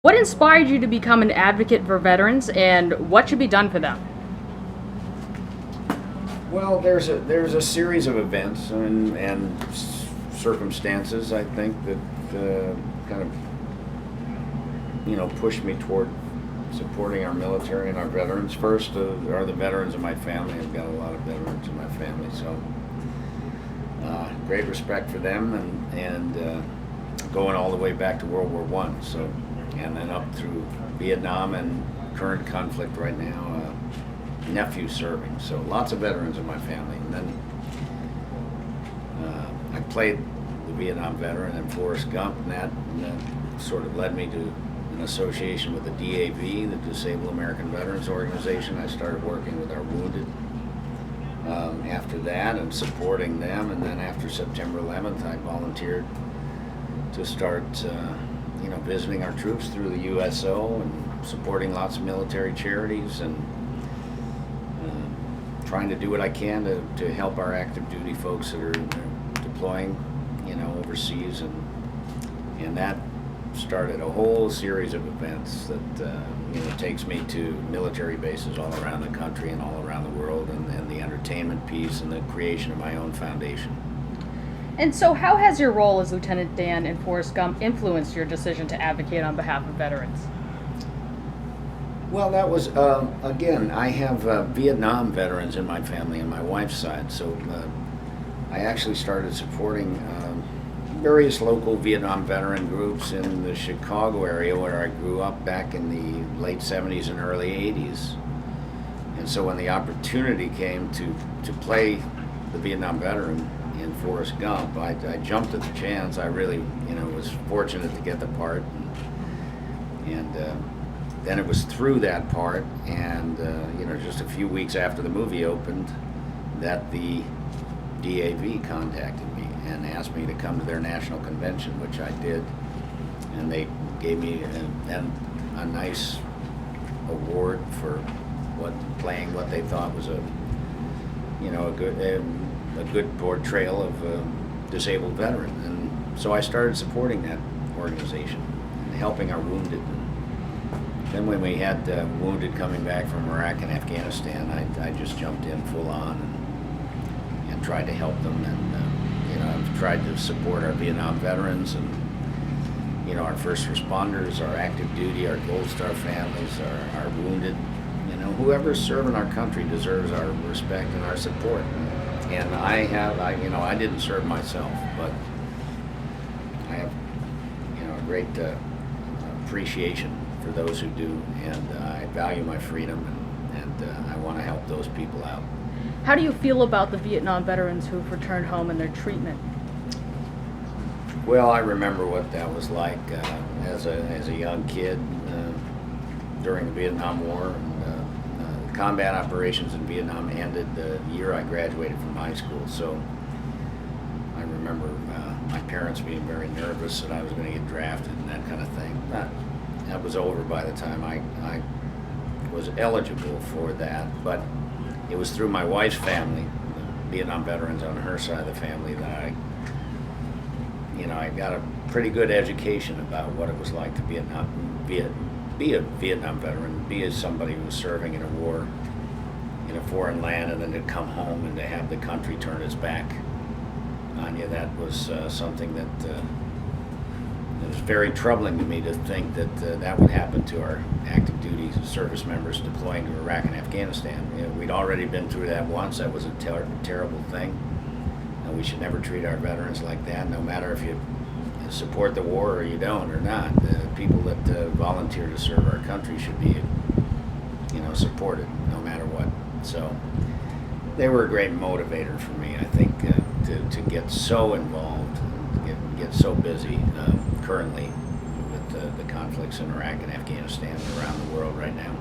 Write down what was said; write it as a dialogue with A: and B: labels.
A: What inspired you to become an advocate for veterans, and what should be done for them?
B: Well, there's a series of events and circumstances, I think, that kind of pushed me toward supporting our military and our veterans. First are the veterans in my family. I've got a lot of veterans in my family, so great respect for them, and going all the way back to World War I. So, and then up through Vietnam and current conflict right now. Nephew serving, so lots of veterans in my family. And then I played the Vietnam veteran in Forrest Gump, and that sort of led me to an association with the DAV, the Disabled American Veterans Organization. I started working with our wounded after that and supporting them, and then after September 11th I volunteered to start visiting our troops through the USO and supporting lots of military charities and trying to do what I can to help our active duty folks that are deploying, overseas, and that started a whole series of events that takes me to military bases all around the country and all around the world, and the entertainment piece and the creation of my own foundation.
A: And so how has your role as Lieutenant Dan in Forrest Gump influenced your decision to advocate on behalf of veterans?
B: Well, that was, again, I have Vietnam veterans in my family on my wife's side, so I actually started supporting various local Vietnam veteran groups in the Chicago area where I grew up back in the late 70s and early 80s. And so when the opportunity came to play the Vietnam veteran in Forrest Gump, I jumped at the chance. I really, was fortunate to get the part, and then it was through that part, and just a few weeks after the movie opened, that the DAV contacted me and asked me to come to their national convention, which I did, and they gave me a nice award for playing what they thought was a good portrayal of a disabled veteran, and so I started supporting that organization and helping our wounded. Then when we had wounded coming back from Iraq and Afghanistan, I just jumped in full on and tried to help them, and I've tried to support our Vietnam veterans and our first responders, our active duty, our Gold Star families, our wounded. Whoever's serving our country deserves our respect and our support. And I didn't serve myself, but I have a great appreciation for those who do, and I value my freedom, and I want to help those people out.
A: How do you feel about the Vietnam veterans who've returned home and their treatment?
B: Well, I remember what that was like as a young kid during the Vietnam War. And combat operations in Vietnam ended the year I graduated from high school, so I remember my parents being very nervous that I was going to get drafted and that kind of thing. That was over by the time I was eligible for that, but it was through my wife's family, the Vietnam veterans on her side of the family, that I got a pretty good education about what it was like to be a Vietnam veteran, be somebody who was serving in a war in a foreign land, and then to come home and to have the country turn its back on you. That was something that it was very troubling to me to think that that would happen to our active duty service members deploying to Iraq and Afghanistan. We'd already been through that once. That was a terrible thing. And we should never treat our veterans like that, no matter if you support the war or you don't or not. The people that volunteer to serve our country should be, supported no matter what. So they were a great motivator for me, I think, to get so involved, get so busy currently with the conflicts in Iraq and Afghanistan and around the world right now.